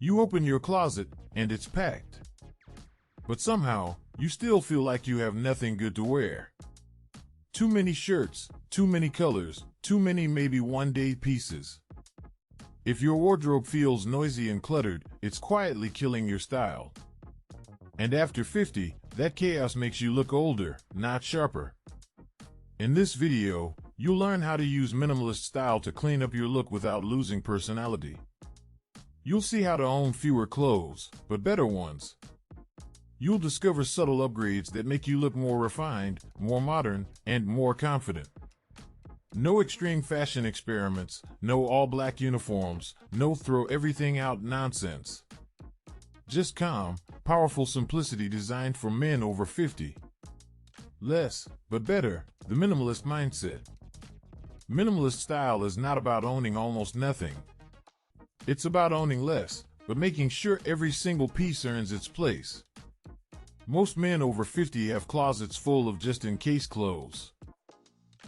You open your closet, and it's packed. But somehow, you still feel like you have nothing good to wear. Too many shirts, too many colors, too many maybe one-day pieces. If your wardrobe feels noisy and cluttered, it's quietly killing your style. And after 50, that chaos makes you look older, not sharper. In this video, you'll learn how to use minimalist style to clean up your look without losing personality. You'll see how to own fewer clothes, but better ones. You'll discover subtle upgrades that make you look more refined, more modern, and more confident. No extreme fashion experiments, no all-black uniforms, no throw everything out nonsense. Just calm, powerful simplicity designed for men over 50. Less, but better, the minimalist mindset. Minimalist style is not about owning almost nothing. It's about owning less, but making sure every single piece earns its place. Most men over 50 have closets full of just-in-case clothes.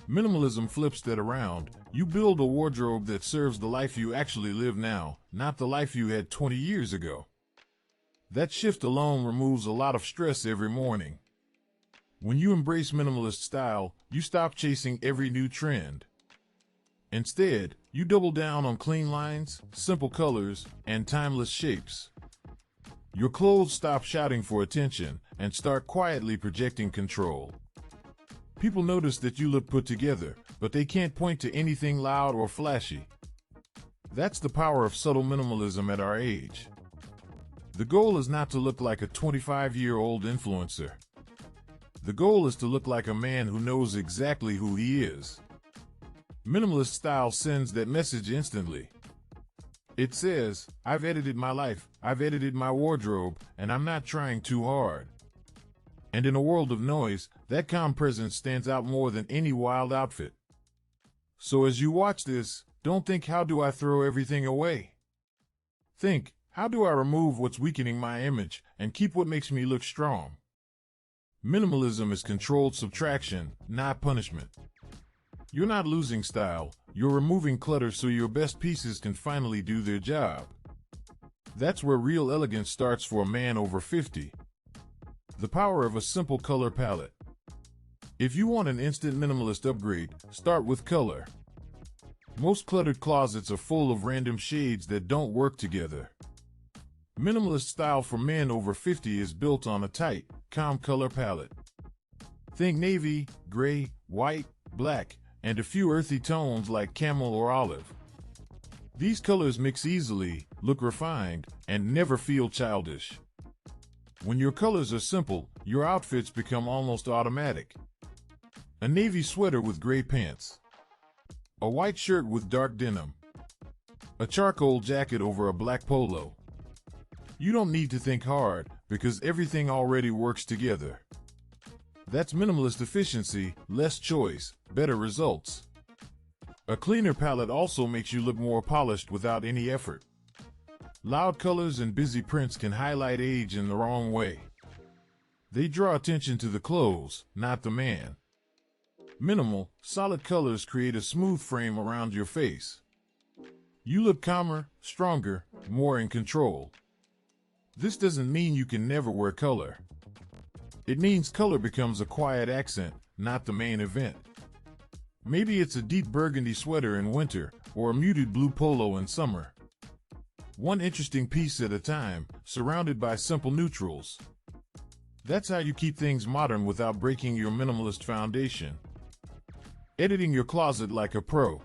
Minimalism flips that around. You build a wardrobe that serves the life you actually live now, not the life you had 20 years ago. That shift alone removes a lot of stress every morning. When you embrace minimalist style, you stop chasing every new trend. Instead, you double down on clean lines, simple colors, and timeless shapes. Your clothes stop shouting for attention and start quietly projecting control. People notice that you look put together, but they can't point to anything loud or flashy. That's the power of subtle minimalism at our age. The goal is not to look like a 25-year-old influencer. The goal is to look like a man who knows exactly who he is. Minimalist style sends that message instantly. It says, I've edited my life, I've edited my wardrobe, and I'm not trying too hard. And in a world of noise, that calm presence stands out more than any wild outfit. So as you watch this, don't think, how do I throw everything away? Think, how do I remove what's weakening my image and keep what makes me look strong? Minimalism is controlled subtraction, not punishment. You're not losing style, you're removing clutter so your best pieces can finally do their job. That's where real elegance starts for a man over 50. The power of a simple color palette. If you want an instant minimalist upgrade, start with color. Most cluttered closets are full of random shades that don't work together. Minimalist style for men over 50 is built on a tight, calm color palette. Think navy, gray, white, black, and a few earthy tones like camel or olive. These colors mix easily, look refined, and never feel childish. When your colors are simple, your outfits become almost automatic. A navy sweater with gray pants. A white shirt with dark denim. A charcoal jacket over a black polo. You don't need to think hard, because everything already works together. That's minimalist efficiency, less choice, better results. A cleaner palette also makes you look more polished without any effort. Loud colors and busy prints can highlight age in the wrong way. They draw attention to the clothes, not the man. Minimal, solid colors create a smooth frame around your face. You look calmer, stronger, more in control. This doesn't mean you can never wear color. It means color becomes a quiet accent, not the main event. Maybe it's a deep burgundy sweater in winter, or a muted blue polo in summer. One interesting piece at a time, surrounded by simple neutrals. That's how you keep things modern without breaking your minimalist foundation. Editing your closet like a pro.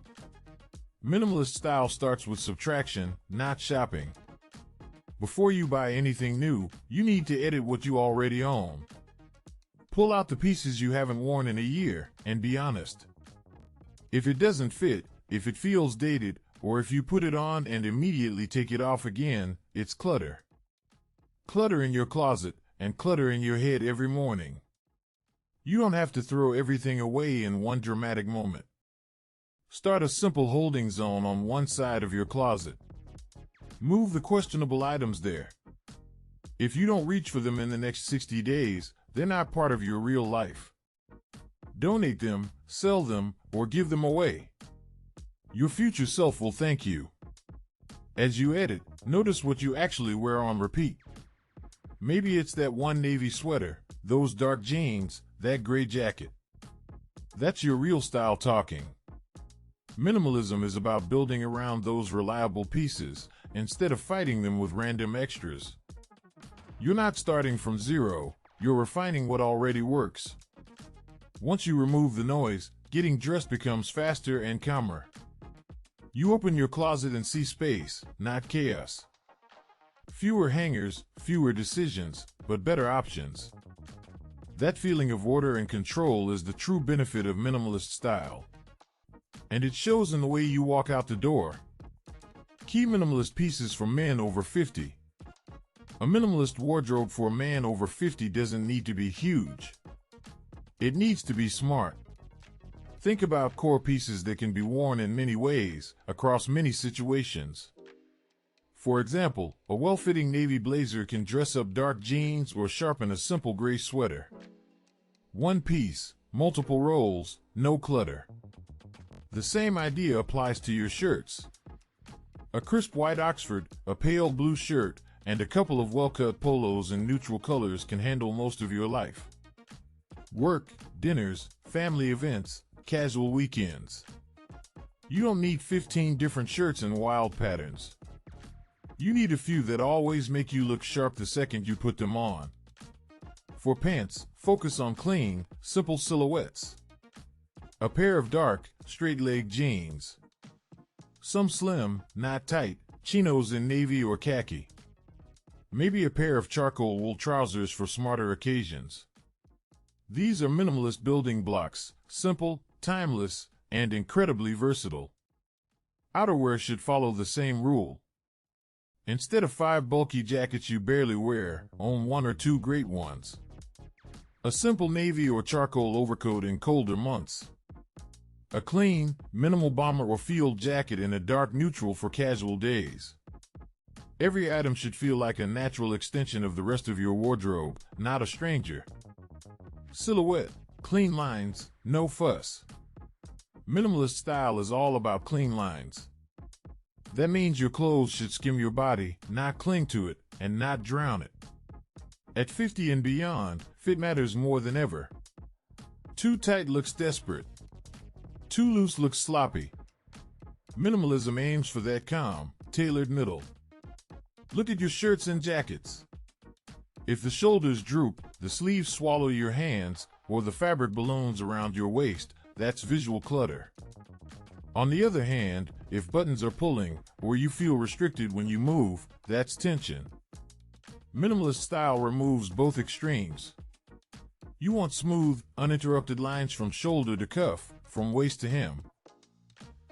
Minimalist style starts with subtraction, not shopping. Before you buy anything new, you need to edit what you already own. Pull out the pieces you haven't worn in a year, and be honest. If it doesn't fit, if it feels dated, or if you put it on and immediately take it off again, it's clutter. Clutter in your closet, and clutter in your head every morning. You don't have to throw everything away in one dramatic moment. Start a simple holding zone on one side of your closet. Move the questionable items there. If you don't reach for them in the next 60 days, they're not part of your real life. Donate them, sell them, or give them away. Your future self will thank you. As you edit, notice what you actually wear on repeat. Maybe it's that one navy sweater, those dark jeans, that gray jacket. That's your real style talking. Minimalism is about building around those reliable pieces instead of fighting them with random extras. You're not starting from zero, you're refining what already works. Once you remove the noise, getting dressed becomes faster and calmer. You open your closet and see space, not chaos. Fewer hangers, fewer decisions, but better options. That feeling of order and control is the true benefit of minimalist style. And it shows in the way you walk out the door. Key minimalist pieces for men over 50. A minimalist wardrobe for a man over 50 doesn't need to be huge. It needs to be smart. Think about core pieces that can be worn in many ways, across many situations. For example, a well-fitting navy blazer can dress up dark jeans or sharpen a simple gray sweater. One piece, multiple rolls, no clutter. The same idea applies to your shirts. A crisp white Oxford, a pale blue shirt, and a couple of well-cut polos in neutral colors can handle most of your life. Work, dinners, family events, casual weekends. You don't need 15 different shirts in wild patterns. You need a few that always make you look sharp the second you put them on. For pants, focus on clean, simple silhouettes. A pair of dark, straight-leg jeans. Some slim, not tight, chinos in navy or khaki. Maybe a pair of charcoal wool trousers for smarter occasions. These are minimalist building blocks, simple, timeless, and incredibly versatile. Outerwear should follow the same rule. Instead of 5 bulky jackets you barely wear, own 1 or 2 great ones. A simple navy or charcoal overcoat in colder months. A clean, minimal bomber or field jacket in a dark neutral for casual days. Every item should feel like a natural extension of the rest of your wardrobe, not a stranger. Silhouette, clean lines, no fuss. Minimalist style is all about clean lines. That means your clothes should skim your body, not cling to it, and not drown it. At 50 and beyond, fit matters more than ever. Too tight looks desperate. Too loose looks sloppy. Minimalism aims for that calm, tailored middle. Look at your shirts and jackets. If the shoulders droop, the sleeves swallow your hands, or the fabric balloons around your waist, that's visual clutter. On the other hand, if buttons are pulling, or you feel restricted when you move, that's tension. Minimalist style removes both extremes. You want smooth, uninterrupted lines from shoulder to cuff, from waist to hem.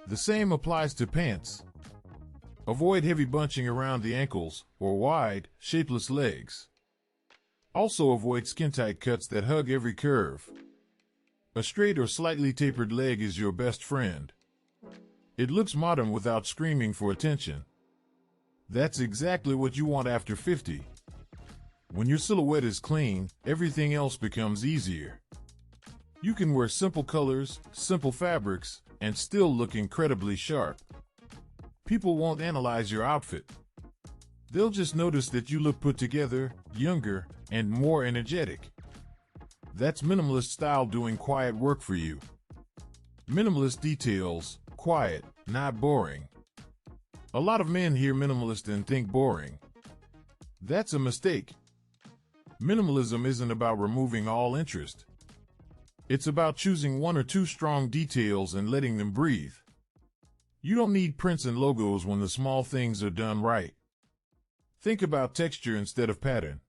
The same applies to pants. Avoid heavy bunching around the ankles, or wide, shapeless legs. Also avoid skin-tight cuts that hug every curve. A straight or slightly tapered leg is your best friend. It looks modern without screaming for attention. That's exactly what you want after 50. When your silhouette is clean, everything else becomes easier. You can wear simple colors, simple fabrics, and still look incredibly sharp. People won't analyze your outfit. They'll just notice that you look put together, younger, and more energetic. That's minimalist style doing quiet work for you. Minimalist details, quiet, not boring. A lot of men hear minimalist and think boring. That's a mistake. Minimalism isn't about removing all interest. It's about choosing 1 or 2 strong details and letting them breathe. You don't need prints and logos when the small things are done right. Think about texture instead of pattern.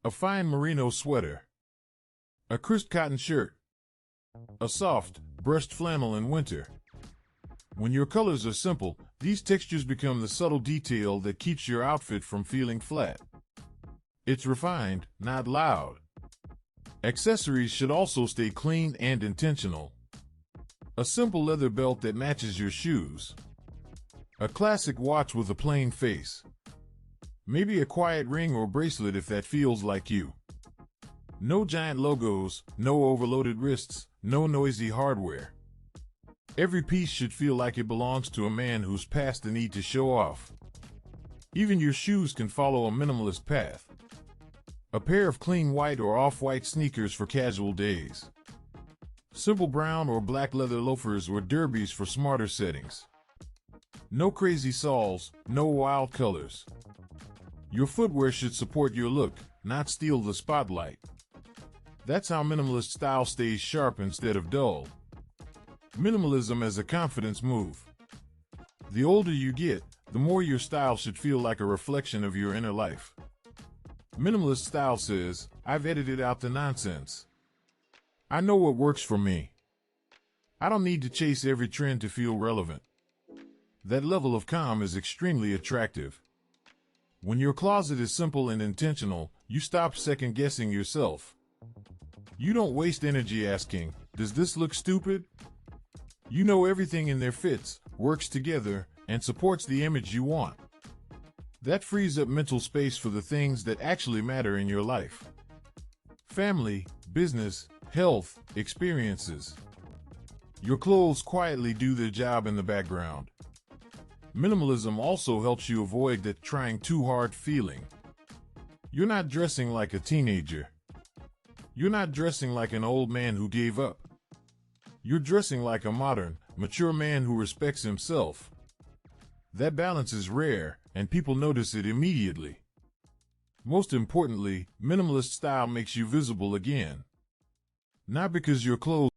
A fine merino sweater. A crisp cotton shirt. A soft, brushed flannel in winter. When your colors are simple, these textures become the subtle detail that keeps your outfit from feeling flat. It's refined, not loud. Accessories should also stay clean and intentional. A simple leather belt that matches your shoes. A classic watch with a plain face. Maybe a quiet ring or bracelet if that feels like you. No giant logos, no overloaded wrists, no noisy hardware. Every piece should feel like it belongs to a man who's past the need to show off. Even your shoes can follow a minimalist path. A pair of clean white or off-white sneakers for casual days. Simple brown or black leather loafers or derbies for smarter settings. No crazy soles, no wild colors. Your footwear should support your look, not steal the spotlight. That's how minimalist style stays sharp instead of dull. Minimalism as a confidence move. The older you get, the more your style should feel like a reflection of your inner life. Minimalist style says, I've edited out the nonsense. I know what works for me. I don't need to chase every trend to feel relevant. That level of calm is extremely attractive. When your closet is simple and intentional, you stop second-guessing yourself. You don't waste energy asking, does this look stupid? You know everything in there fits, works together, and supports the image you want. That frees up mental space for the things that actually matter in your life. Family, business, health, experiences. Your clothes quietly do their job in the background. Minimalism also helps you avoid that trying too hard feeling. You're not dressing like a teenager. You're not dressing like an old man who gave up. You're dressing like a modern, mature man who respects himself. That balance is rare, and people notice it immediately. Most importantly, minimalist style makes you visible again. Not because your clothes